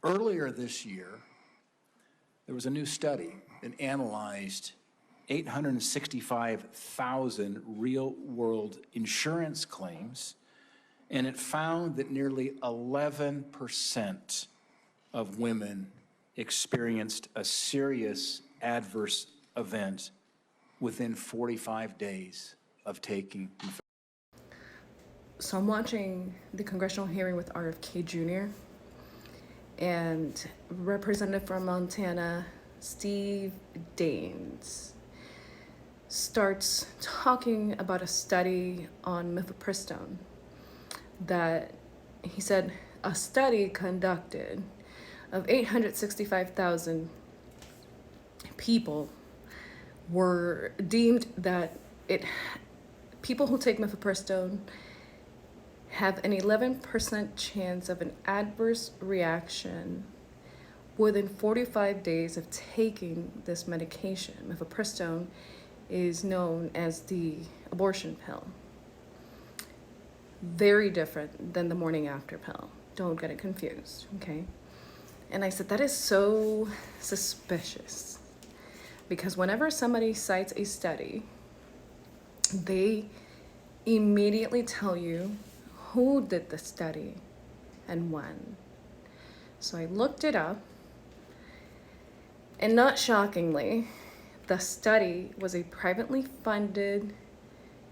Earlier this year, there was a new study that analyzed 865,000 real-world insurance claims, and it found that nearly 11% of women experienced a serious adverse event within 45 days of taking. So I'm watching the congressional hearing with RFK Jr. and Representative from Montana, Steve Daines, starts talking about a study on mifepristone that he said a study conducted of 865,000 people were deemed that people who take mifepristone have an 11% chance of an adverse reaction within 45 days of taking this medication. Mifepristone is known as the abortion pill. Very different than the morning after pill. Don't get it confused, okay? And I said, that is so suspicious, because whenever somebody cites a study, they immediately tell you who did the study and when. So I looked it up, and not shockingly, the study was a privately funded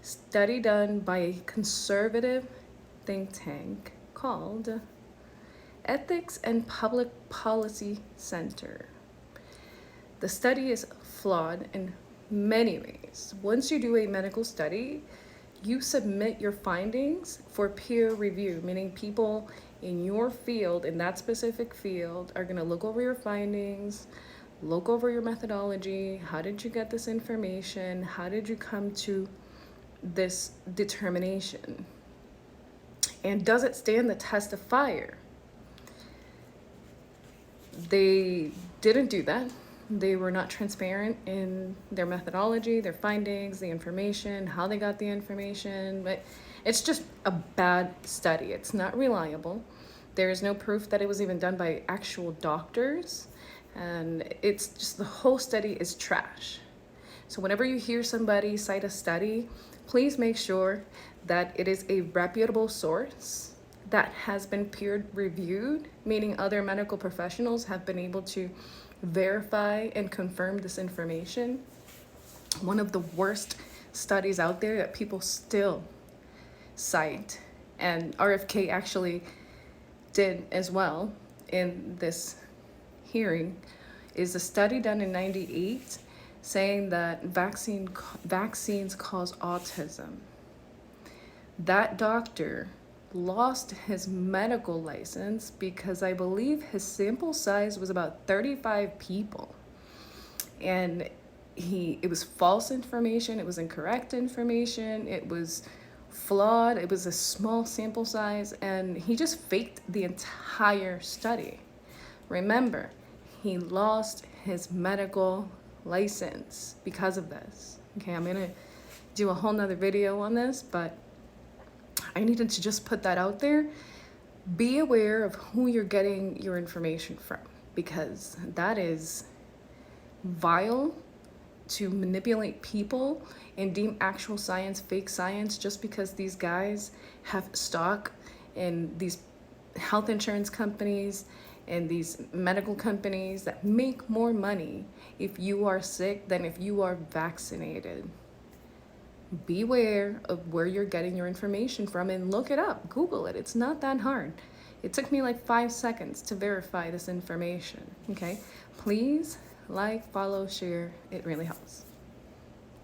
study done by a conservative think tank called Ethics and Public Policy Center. The study is flawed in many ways. Once you do a medical study, you submit your findings for peer review, meaning people in your field, in that specific field, are gonna look over your findings, look over your methodology. How did you get this information? How did you come to this determination? And does it stand the test of fire? They didn't do that. They were not transparent in their methodology, their findings, the information, how they got the information. But it's just a bad study. It's not reliable. There is no proof that it was even done by actual doctors. And it's just, the whole study is trash. So whenever you hear somebody cite a study, please make sure that it is a reputable source that has been peer reviewed, meaning other medical professionals have been able to verify and confirm this information. One of the worst studies out there that people still cite, and RFK actually did as well in this hearing, is a study done in '98 saying that vaccines cause autism. That doctor lost his medical license because I believe his sample size was about 35 people. And it was false information, it was incorrect information, it was flawed, it was a small sample size, and he just faked the entire study. Remember, he lost his medical license because of this. Okay, I'm gonna do a whole nother video on this, but I needed to just put that out there. Be aware of who you're getting your information from, because that is vile, to manipulate people and deem actual science fake science just because these guys have stock in these health insurance companies and these medical companies that make more money if you are sick than if you are vaccinated. Beware of where you're getting your information from and look it up. Google it. It's not that hard. It took me like 5 seconds to verify this information. Okay? Please like, follow, share. It really helps.